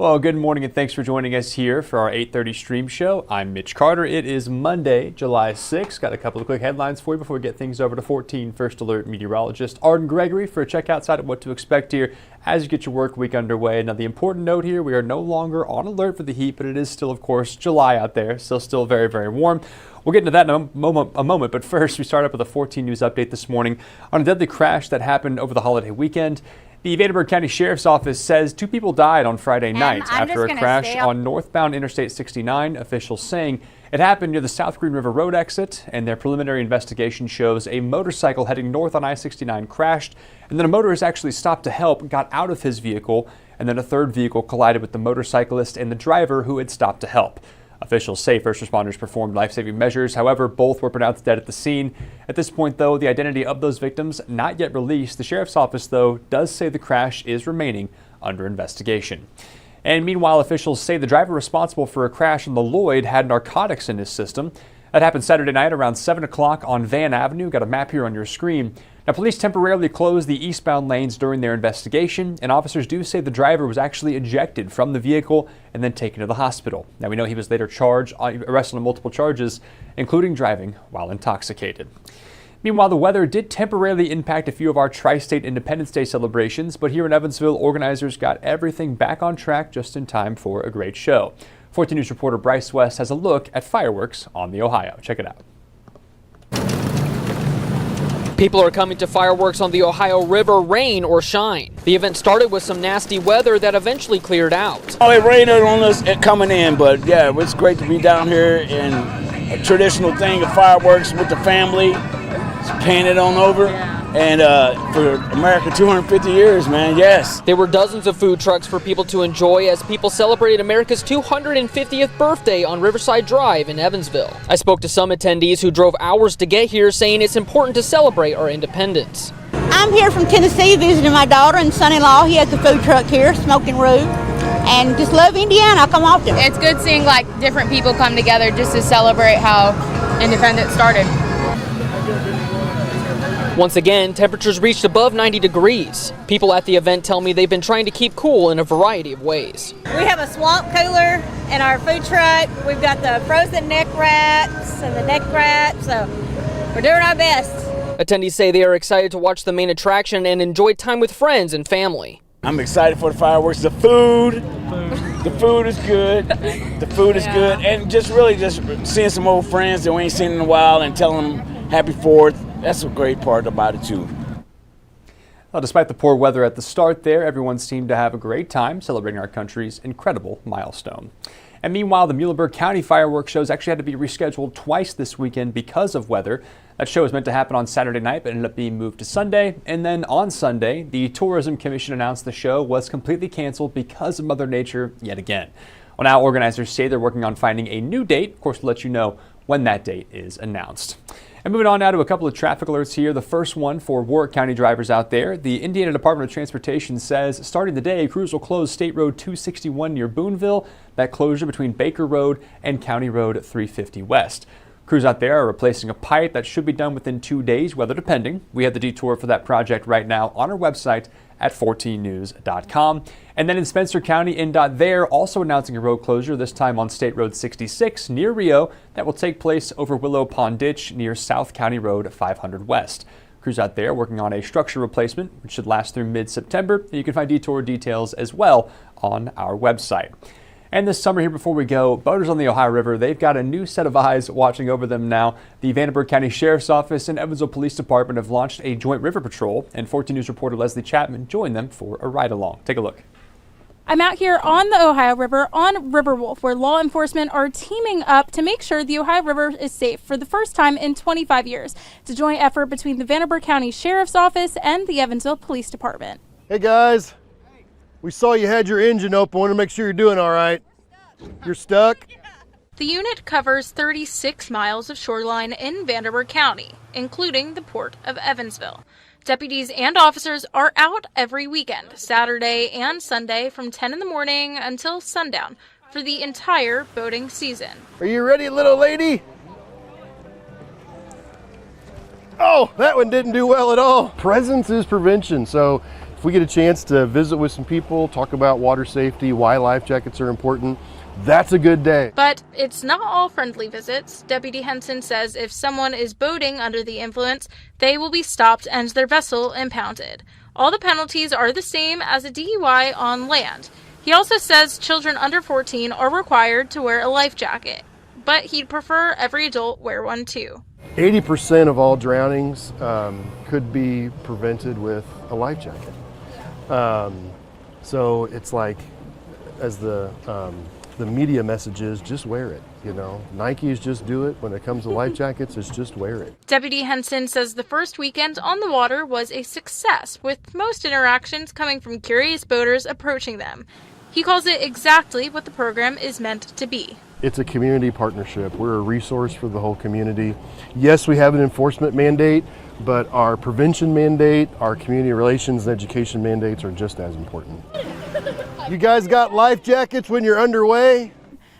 Well, good morning and thanks for joining us here for our 8:30 stream show. I'm Mitch Carter. It is Monday, July 6th. Got a couple of quick headlines for you before we get things over to 14 First Alert meteorologist Arden Gregory for a check outside of what to expect here as you get your work week underway. Now, the important note here, we are no longer on alert for the heat, but it is still, of course, July out there, still very, very warm. We'll get into that in a moment, but first we start up with a 14 News update this morning on a deadly crash that happened over the holiday weekend. The Vanderburgh County Sheriff's Office says 2 people died on Friday night after a crash on northbound Interstate 69, officials saying it happened near the South Green River Road exit, and their preliminary investigation shows a motorcycle heading north on I-69 crashed, and then a motorist actually stopped to help, got out of his vehicle, and then a third vehicle collided with the motorcyclist and the driver who had stopped to help. Officials say first responders performed life-saving measures. However, both were pronounced dead at the scene. At this point, though, the identity of those victims not yet released. The sheriff's office, though, does say the crash is remaining under investigation. And meanwhile, officials say the driver responsible for a crash on the Lloyd had narcotics in his system. That happened Saturday night around 7 o'clock on Van Avenue. Got a map here on your screen. Now, police temporarily closed the eastbound lanes during their investigation, and officers do say the driver was actually ejected from the vehicle and then taken to the hospital. Now, we know he was later arrested on multiple charges, including driving while intoxicated. Meanwhile, the weather did temporarily impact a few of our Tri-State Independence Day celebrations, but here in Evansville, organizers got everything back on track just in time for a great show. 14 News reporter Bryce West has a look at fireworks on the Ohio. Check it out. People are coming to fireworks on the Ohio River, rain or shine. The event started with some nasty weather that eventually cleared out. Oh, it rained on us coming in, but yeah, it's great to be down here and a traditional thing of fireworks with the family. It's painted on over. And for America 250 years, man, yes. There were dozens of food trucks for people to enjoy as people celebrated America's 250th birthday on Riverside Drive in Evansville. I spoke to some attendees who drove hours to get here, saying it's important to celebrate our independence. I'm here from Tennessee visiting my daughter and son-in-law. He has a food truck here, Smoking Room, and just love Indiana. I come often. It's good seeing like different people come together just to celebrate how independence started. Once again, temperatures reached above 90 degrees. People at the event tell me they've been trying to keep cool in a variety of ways. We have a swamp cooler in our food truck. We've got the frozen neck wraps and the neck wraps, so we're doing our best. Attendees say they are excited to watch the main attraction and enjoy time with friends and family. I'm excited for the fireworks. The food is good. The food is good, and just seeing some old friends that we ain't seen in a while and telling them Happy 4th. That's a great part about it, too. Well, despite the poor weather at the start there, everyone seemed to have a great time celebrating our country's incredible milestone. And meanwhile, the Muhlenberg County fireworks shows actually had to be rescheduled twice this weekend because of weather. That show was meant to happen on Saturday night, but ended up being moved to Sunday. And then on Sunday, the Tourism Commission announced the show was completely canceled because of Mother Nature yet again. Well, now organizers say they're working on finding a new date. Of course, we'll let you know when that date is announced. And moving on now to a couple of traffic alerts here. The first one for Warwick County drivers out there. The Indiana Department of Transportation says starting the day, crews will close State Road 261 near Boonville. That closure between Baker Road and County Road 350 West. Crews out there are replacing a pipe that should be done within 2 days, weather depending. We have the detour for that project right now on our website at 14news.com. And then in Spencer County, NDOT there also announcing a road closure, this time on State Road 66 near Rio. That will take place over Willow Pond Ditch near South County Road 500 West. Crews out there working on a structure replacement, which should last through mid-September. You can find detour details as well on our website. And this summer here before we go, boaters on the Ohio River, they've got a new set of eyes watching over them now. The Vanderburgh County Sheriff's Office and Evansville Police Department have launched a joint river patrol, and 14 News reporter Leslie Chapman joined them for a ride-along. Take a look. I'm out here on the Ohio River on Riverwolf, where law enforcement are teaming up to make sure the Ohio River is safe for the first time in 25 years. It's a joint effort between the Vanderburgh County Sheriff's Office and the Evansville Police Department. Hey guys, we saw you had your engine open. Want to make sure you're doing all right. You're stuck? The unit covers 36 miles of shoreline in Vanderburgh County, including the Port of Evansville. Deputies and officers are out every weekend, Saturday and Sunday from 10 in the morning until sundown for the entire boating season. Are you ready, little lady? Oh, that one didn't do well at all. Presence is prevention, so if we get a chance to visit with some people, talk about water safety, why life jackets are important, that's a good day. But it's not all friendly visits. Deputy Henson says if someone is boating under the influence, they will be stopped and their vessel impounded. All the penalties are the same as a DUI on land. He also says children under 14 are required to wear a life jacket, but he'd prefer every adult wear one too. 80% of all drownings could be prevented with a life jacket. So it's like, as the media message is, just wear it. You know, Nike's just do it. When it comes to life jackets, it's just wear it. Deputy Henson says the first weekend on the water was a success, with most interactions coming from curious boaters approaching them. He calls it exactly what the program is meant to be. It's a community partnership. We're a resource for the whole community. Yes, we have an enforcement mandate, but our prevention mandate, our community relations and education mandates are just as important. You guys got life jackets when you're underway?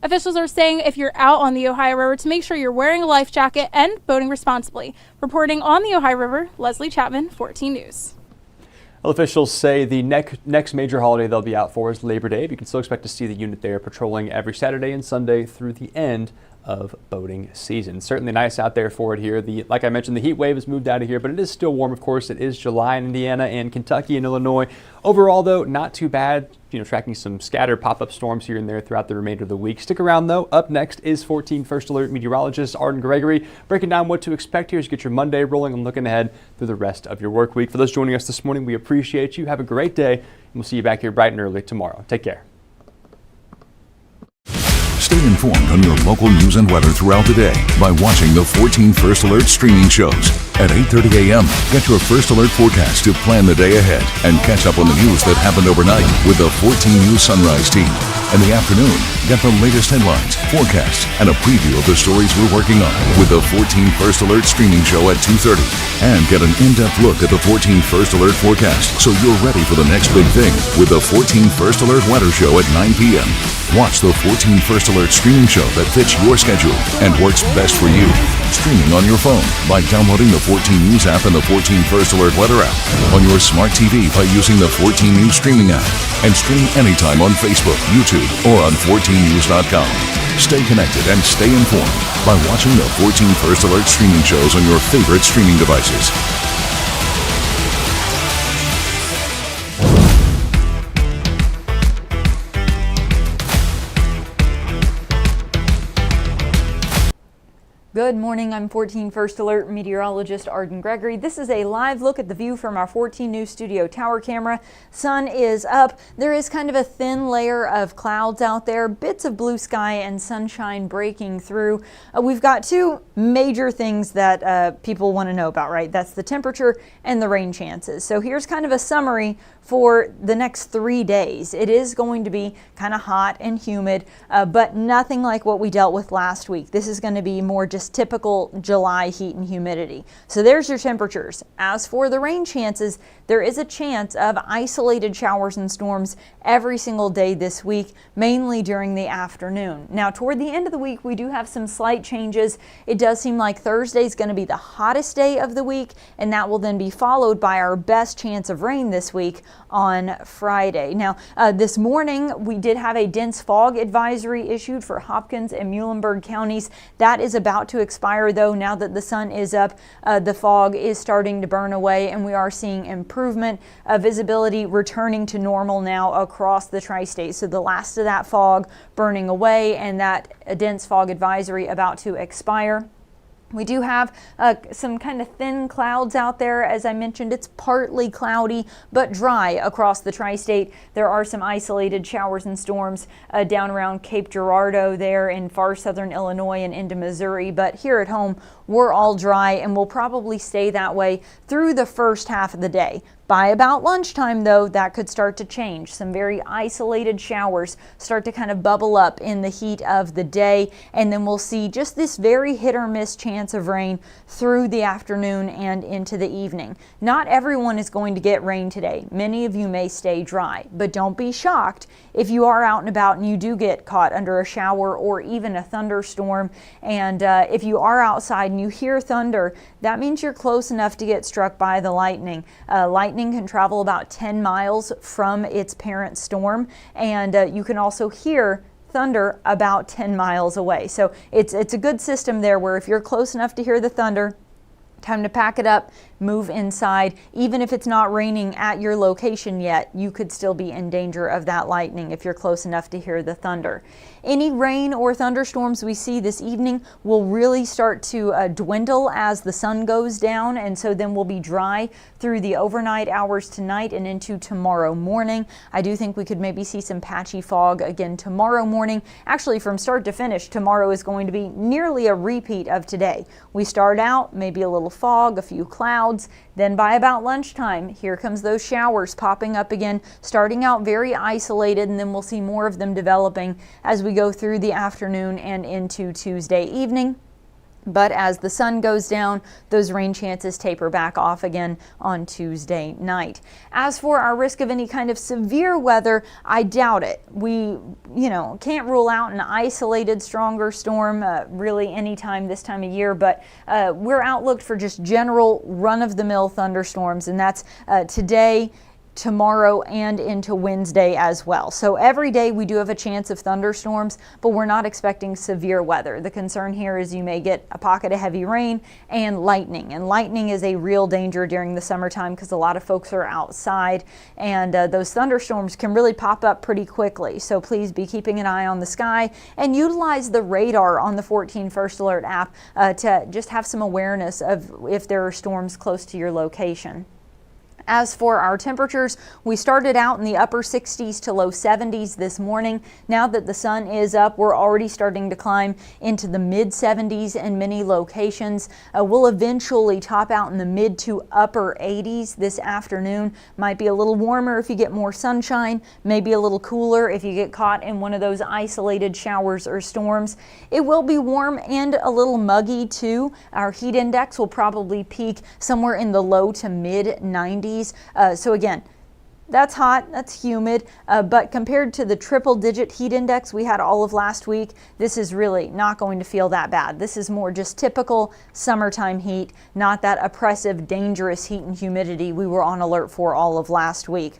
Officials are saying if you're out on the Ohio River to make sure you're wearing a life jacket and boating responsibly. Reporting on the Ohio River, Leslie Chapman, 14 News. Well, officials say the next major holiday they'll be out for is Labor Day, but you can still expect to see the unit there patrolling every Saturday and Sunday through the end of boating season. Certainly nice out there for it here. Like I mentioned, the heat wave has moved out of here, but it is still warm, of course. It is July in Indiana and Kentucky and Illinois. Overall, though, not too bad. Tracking some scattered pop-up storms here and there throughout the remainder of the week. Stick around, though. Up next is 14 First Alert meteorologist Arden Gregory breaking down what to expect here as you get your Monday rolling and looking ahead through the rest of your work week. For those joining us this morning, we appreciate you. Have a great day, and we'll see you back here bright and early tomorrow. Take care. Stay informed on your local news and weather throughout the day by watching the 14 First Alert streaming shows. At 8:30 a.m., get your First Alert forecast to plan the day ahead and catch up on the news that happened overnight with the 14 News Sunrise team. In the afternoon, get the latest headlines, forecasts, and a preview of the stories we're working on with the 14 First Alert streaming show at 2:30. And get an in-depth look at the 14 First Alert forecast so you're ready for the next big thing with the 14 First Alert weather show at 9 p.m. Watch the 14 First Alert streaming show that fits your schedule and works best for you. Streaming on your phone by downloading the 14 News app and the 14 First Alert weather app. On your smart TV by using the 14 News streaming app. And stream anytime on Facebook, YouTube, or on 14news.com. Stay connected and stay informed by watching the 14 First Alert streaming shows on your favorite streaming devices. Good morning, I'm 14 First Alert meteorologist Arden Gregory. This is a live look at the view from our 14 News studio tower camera. Sun is up. There is kind of a thin layer of clouds out there, bits of blue sky and sunshine breaking through. We've got two major things that people want to know about, right? That's the temperature and the rain chances. So here's kind of a summary for the next 3 days. It is going to be kind of hot and humid, but nothing like what we dealt with last week. This is going to be more just typical July heat and humidity. So there's your temperatures. As for the rain chances, there is a chance of isolated showers and storms every single day this week, mainly during the afternoon. Now, toward the end of the week, we do have some slight changes. It does seem like Thursday is going to be the hottest day of the week, and that will then be followed by our best chance of rain this week on Friday. Now, this morning, we did have a dense fog advisory issued for Hopkins and Muhlenberg counties. That is about to expire, though. Now that the sun is up, the fog is starting to burn away, and we are seeing improvement. Visibility returning to normal now across the tri-state. So the last of that fog burning away, and that dense fog advisory about to expire. We do have some kind of thin clouds out there. As I mentioned, it's partly cloudy but dry across the tri-state. There are some isolated showers and storms down around Cape Girardeau there in far southern Illinois and into Missouri. But here at home, we're all dry and will probably stay that way through the first half of the day. By about lunchtime, though, that could start to change. Some very isolated showers start to kind of bubble up in the heat of the day, and then we'll see just this very hit or miss chance of rain through the afternoon and into the evening. Not everyone is going to get rain today. Many of you may stay dry, but don't be shocked if you are out and about and you do get caught under a shower or even a thunderstorm. And if you are outside and you hear thunder, that means you're close enough to get struck by the lightning. Lightning lightning can travel about 10 miles from its parent storm, and you can also hear thunder about 10 miles away. So it's a good system there where if you're close enough to hear the thunder, time to pack it up, move inside. Even if it's not raining at your location yet, you could still be in danger of that lightning if you're close enough to hear the thunder. Any rain or thunderstorms we see this evening will really start to dwindle as the sun goes down, and so then we'll be dry through the overnight hours tonight and into tomorrow morning. I do think we could maybe see some patchy fog again tomorrow morning. Actually, from start to finish, tomorrow is going to be nearly a repeat of today. We start out maybe a little fog, a few clouds, then by about lunchtime, here comes those showers popping up again, starting out very isolated, and then we'll see more of them developing as we go through the afternoon and into Tuesday evening. But as the sun goes down, those rain chances taper back off again on Tuesday night. As for our risk of any kind of severe weather, I doubt it. We, can't rule out an isolated stronger storm really anytime this time of year, but we're outlooked for just general run-of-the-mill thunderstorms, and that's today, tomorrow, and into Wednesday as well. So every day we do have a chance of thunderstorms, but we're not expecting severe weather. The concern here is you may get a pocket of heavy rain and lightning. And lightning is a real danger during the summertime because a lot of folks are outside, and those thunderstorms can really pop up pretty quickly. So please be keeping an eye on the sky and utilize the radar on the 14 First Alert app to just have some awareness of if there are storms close to your location. As for our temperatures, we started out in the upper 60s to low 70s this morning. Now that the sun is up, we're already starting to climb into the mid 70s in many locations. We'll eventually top out in the mid to upper 80s this afternoon. Might be a little warmer if you get more sunshine, maybe a little cooler if you get caught in one of those isolated showers or storms. It will be warm and a little muggy too. Our heat index will probably peak somewhere in the low to mid 90s. So again, that's hot, that's humid, but compared to the triple-digit heat index we had all of last week, this is really not going to feel that bad. This is more just typical summertime heat, not that oppressive, dangerous heat and humidity we were on alert for all of last week.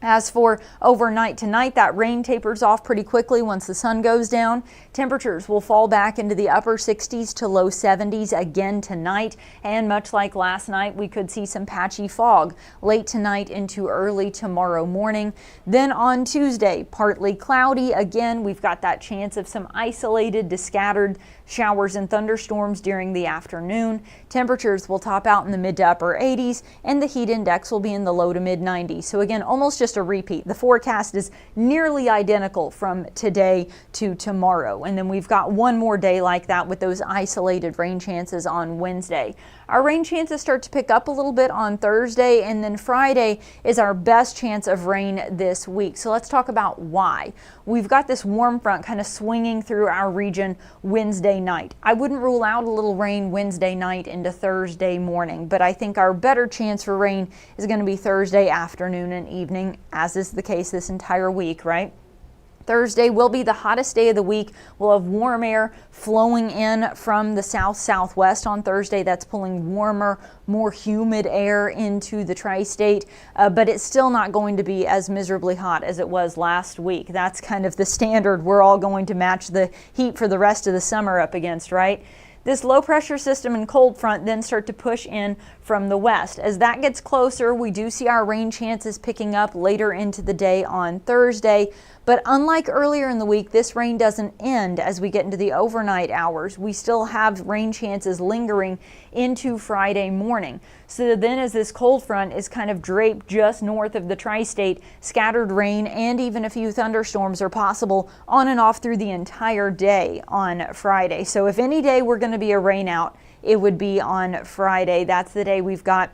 As for overnight tonight, that rain tapers off pretty quickly once the sun goes down. Temperatures will fall back into the upper 60s to low 70s again tonight. And much like last night, we could see some patchy fog late tonight into early tomorrow morning. Then on Tuesday, partly cloudy. Again, we've got that chance of some isolated to scattered showers and thunderstorms during the afternoon. Temperatures will top out in the mid to upper 80s, and the heat index will be in the low to mid 90s. So again, almost just a repeat. The forecast is nearly identical from today to tomorrow. And then we've got one more day like that with those isolated rain chances on Wednesday. Our rain chances start to pick up a little bit on Thursday, and then Friday is our best chance of rain this week. So let's talk about why. We've got this warm front kind of swinging through our region Wednesday night. I wouldn't rule out a little rain Wednesday night into Thursday morning, but I think our better chance for rain is going to be Thursday afternoon and evening, as is the case this entire week, right? Thursday will be the hottest day of the week. We'll have warm air flowing in from the south-southwest on Thursday. That's pulling warmer, more humid air into the tri-state, but it's still not going to be as miserably hot as it was last week. That's kind of the standard we're all going to match the heat for the rest of the summer up against, right? This low pressure system and cold front then start to push in from the west. As that gets closer, we do see our rain chances picking up later into the day on Thursday. But unlike earlier in the week, this rain doesn't end as we get into the overnight hours. We still have rain chances lingering into Friday morning. So then as this cold front is kind of draped just north of the tri-state, scattered rain and even a few thunderstorms are possible on and off through the entire day on Friday. So if any day we're going to be a rain out, it would be on Friday. That's the day we've got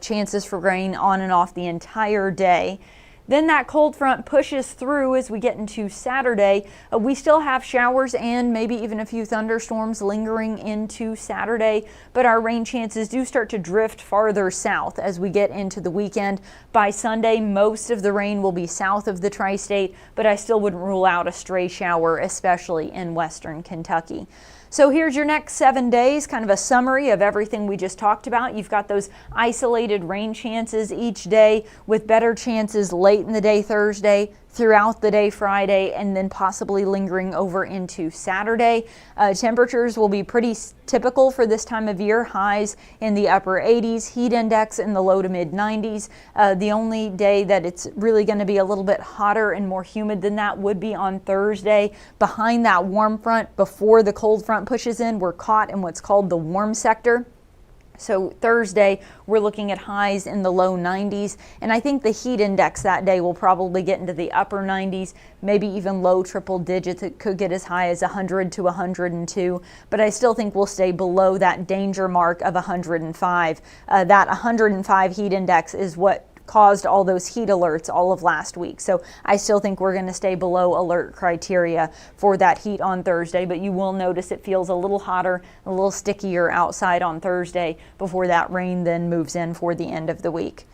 chances for rain on and off the entire day. Then that cold front pushes through as we get into Saturday. We still have showers and maybe even a few thunderstorms lingering into Saturday, but our rain chances do start to drift farther south as we get into the weekend. By Sunday, most of the rain will be south of the tri-state, but I still wouldn't rule out a stray shower, especially in western Kentucky. So here's your next 7 days, kind of a summary of everything we just talked about. You've got those isolated rain chances each day with better chances late in the day Thursday, throughout the day Friday, and then possibly lingering over into Saturday. Temperatures will be pretty typical for this time of year. Highs in the upper 80s, heat index in the low to mid 90s. The only day that it's really going to be a little bit hotter and more humid than that would be on Thursday. Behind that warm front, before the cold front pushes in, we're caught in what's called the warm sector. So Thursday, we're looking at highs in the low 90s, and I think the heat index that day will probably get into the upper 90s, maybe even low triple digits. It could get as high as 100 to 102, but I still think we'll stay below that danger mark of 105. That 105 heat index is what caused all those heat alerts all of last week. So I still think we're going to stay below alert criteria for that heat on Thursday, but you will notice it feels a little hotter, a little stickier outside on Thursday before that rain then moves in for the end of the week.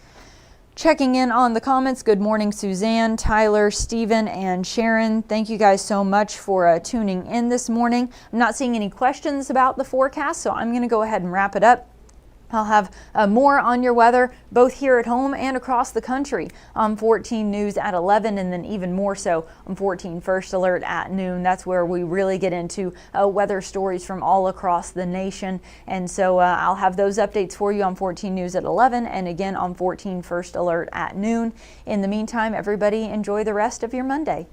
Checking in on the comments, good morning Suzanne, Tyler, Stephen, and Sharon. Thank you guys so much for tuning in this morning. I'm not seeing any questions about the forecast, so I'm going to go ahead and wrap it up. I'll have more on your weather both here at home and across the country on 14 News at 11, and then even more so on 14 First Alert at noon. That's where we really get into weather stories from all across the nation. And so I'll have those updates for you on 14 News at 11 and again on 14 First Alert at noon. In the meantime, everybody enjoy the rest of your Monday.